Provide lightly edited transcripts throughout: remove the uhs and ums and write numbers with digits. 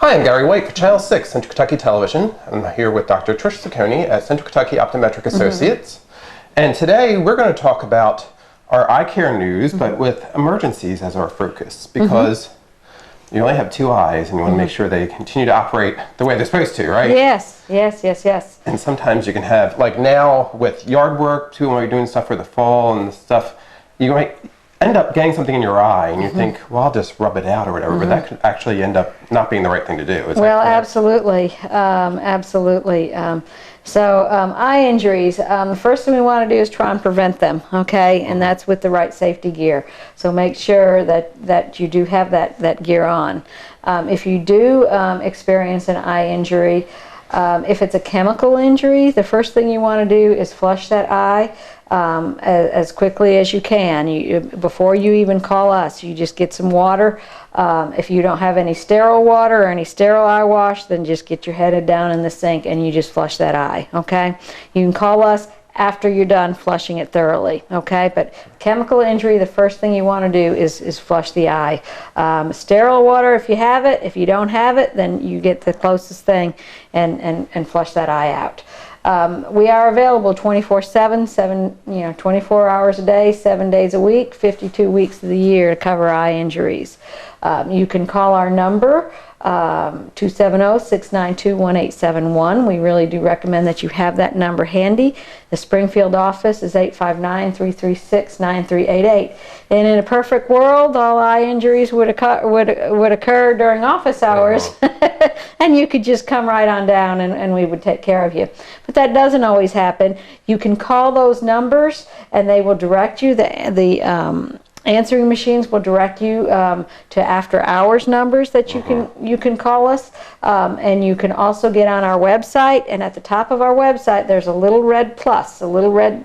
Hi, I'm Gary White for Channel 6, Central Kentucky Television. I'm here with Dr. Trish Ciccone at Central Kentucky Optometric Associates. And today we're going to talk about our eye care news, but with emergencies as our focus, because you only have two eyes and you want to make sure they continue to operate the way they're supposed to, right? Yes, yes, yes, yes. And sometimes you can have, like now with yard work too, when you're doing stuff for the fall and stuff, you might end up getting something in your eye and you think, well, I'll just rub it out or whatever, but that could actually end up not being the right thing to do. Is Well, absolutely, absolutely. Eye injuries, the first thing we want to do is try and prevent them, okay? And that's with the right safety gear. So make sure that you do have that gear on. If you do experience an eye injury, if it's a chemical injury, the first thing you want to do is flush that eye as quickly as you can. Before you even call us, you just get some water. If you don't have any sterile water or any sterile eye wash, then just get your head down in the sink and you just flush that eye, okay? You can call us after you're done flushing it thoroughly, okay? But chemical injury, the first thing you want to do is flush the eye. Sterile water if you have it. If you don't have it, then you get the closest thing and flush that eye out. We are available 24/7, 24 hours a day, 7 days a week, 52 weeks of the year to cover eye injuries. You can call our number, 270-692-1871. We really do recommend that you have that number handy. The Springfield office is 859-336-9388. And in a perfect world, all eye injuries would occur during office hours, and you could just come right on down and we would take care of you. But that doesn't always happen. You can call those numbers and they will direct you. The answering machines will direct you to after hours numbers that you can call us, and you can also get on our website, and at the top of our website there's a little red plus, a little red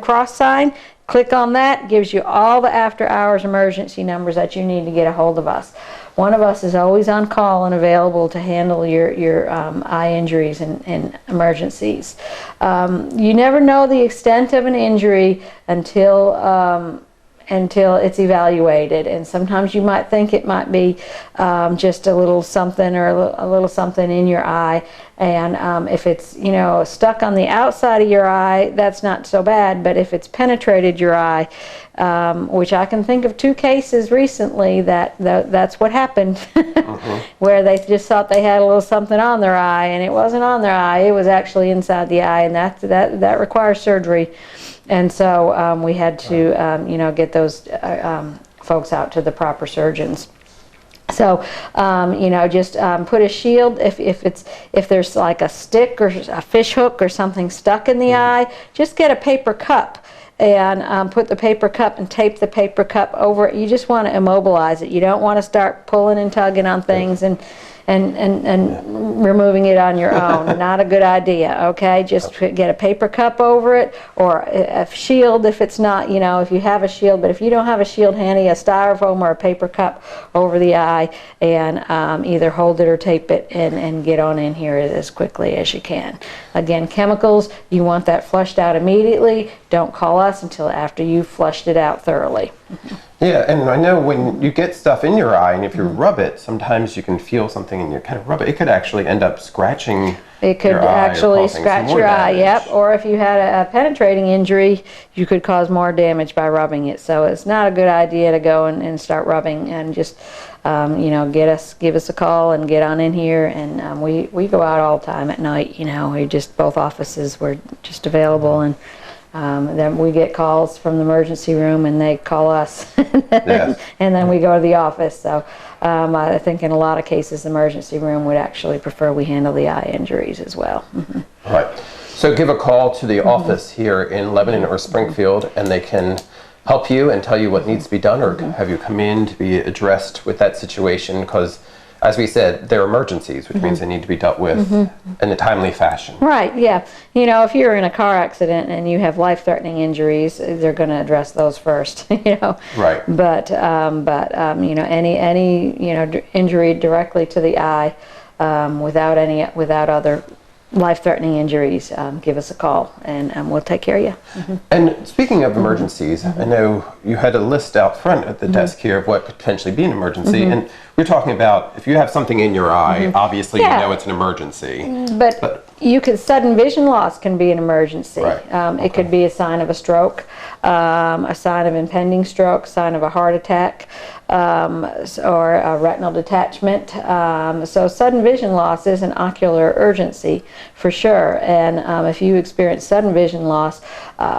cross sign. Click on that, gives you all the after hours emergency numbers that you need to get a hold of us. One of us is always on call and available to handle your eye injuries and emergencies. You never know the extent of an injury until it's evaluated, and sometimes you might think it might be just a little something or a little something in your eye, and if it's stuck on the outside of your eye, that's not so bad. But if it's penetrated your eye, which I can think of 2 cases recently that's what happened, where they just thought they had a little something on their eye and it wasn't on their eye, it was actually inside the eye, and that requires surgery. And so we had to, get those folks out to the proper surgeons. So, just put a shield. If there's like a stick or a fish hook or something stuck in the eye, just get a paper cup and put the paper cup and tape the paper cup over it. You just want to immobilize it. You don't want to start pulling and tugging on things and removing it on your own. Not a good idea, okay? Just get a paper cup over it, or a shield if it's not, if you have a shield. But if you don't have a shield handy, a styrofoam or a paper cup over the eye, and either hold it or tape it and get on in here as quickly as you can. Again, chemicals, you want that flushed out immediately. Don't call us until after you've flushed it out thoroughly. Yeah, and I know when you get stuff in your eye, and if you rub it, sometimes you can feel something and you kind of rub it. It could actually end up scratching. It could actually scratch your eye, yep. Or if you had a penetrating injury, you could cause more damage by rubbing it. So it's not a good idea to go and start rubbing, and just give us a call and get on in here. And we go out all the time at night. We just, both offices, we're just available, and then we get calls from the emergency room and they call us. Yes. And then we go to the office. So I think in a lot of cases the emergency room would actually prefer we handle the eye injuries as well. Right. So give a call to the office here in Lebanon or Springfield, and they can help you and tell you what needs to be done, or have you come in to be addressed with that situation, because as we said, they're emergencies, which means they need to be dealt with in a timely fashion. Right, yeah. If you're in a car accident and you have life-threatening injuries, they're going to address those first, Right. But any injury directly to the eye, without other life-threatening injuries, give us a call and we'll take care of you. And speaking of emergencies, I know you had a list out front at the desk here of what could potentially be an emergency, and we're talking about if you have something in your eye, obviously Yeah. you know it's an emergency. But sudden vision loss can be an emergency. Right. It could be a sign of a stroke, a sign of impending stroke, sign of a heart attack, or a retinal detachment. So sudden vision loss is an ocular urgency for sure. And if you experience sudden vision loss,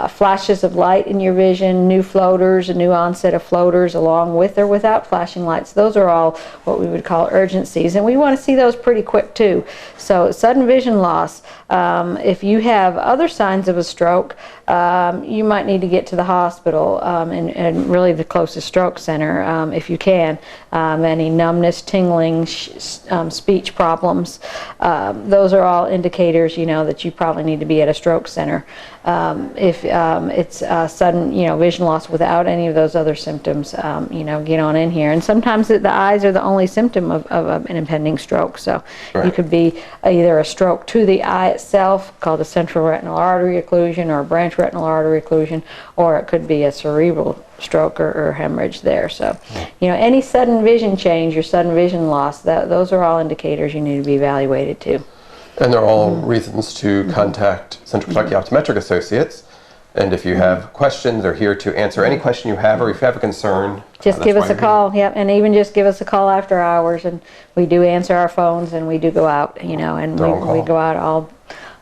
flashes of light in your vision, new floaters, a new onset of floaters along with or without flashing lights, those are all what we would call urgencies. And we want to see those pretty quick too. So sudden vision loss, if you have other signs of a stroke, you might need to get to the hospital and really the closest stroke center if you can. Any numbness, tingling, speech problems, those are all indicators, that you probably need to be at a stroke center. If it's sudden, vision loss without any of those other symptoms, get on in here. And sometimes the eyes are the only symptom of an impending stroke. So you could be either a stroke to the eye itself, called a central retinal artery occlusion or a branch retinal artery occlusion, or it could be a cerebral stroke or hemorrhage there. So, any sudden vision change or sudden vision loss, those are all indicators you need to be evaluated too. And they're all reasons to contact Central Kentucky Optometric Associates. And if you have questions, they're here to answer any question you have, or if you have a concern, just give us a call. Yep, and even just give us a call after hours, and we do answer our phones, and we do go out, and we go out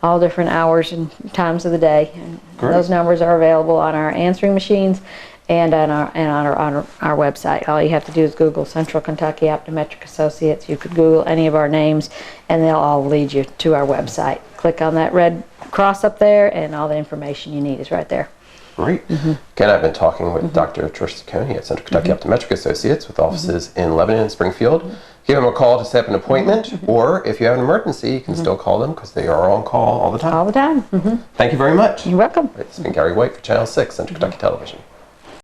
all different hours and times of the day. And those numbers are available on our answering machines and on our website. All you have to do is Google Central Kentucky Optometric Associates. You could Google any of our names, and they'll all lead you to our website. Click on that red cross up there, and all the information you need is right there. Great. Again, I've been talking with Dr. Trish Ciccone at Central Kentucky Optometric Associates with offices in Lebanon and Springfield. Give them a call to set up an appointment, or if you have an emergency, you can still call them because they are on call all the time. All the time. Thank you very much. You're welcome. This has been Gary White for Channel 6, Central Kentucky Television.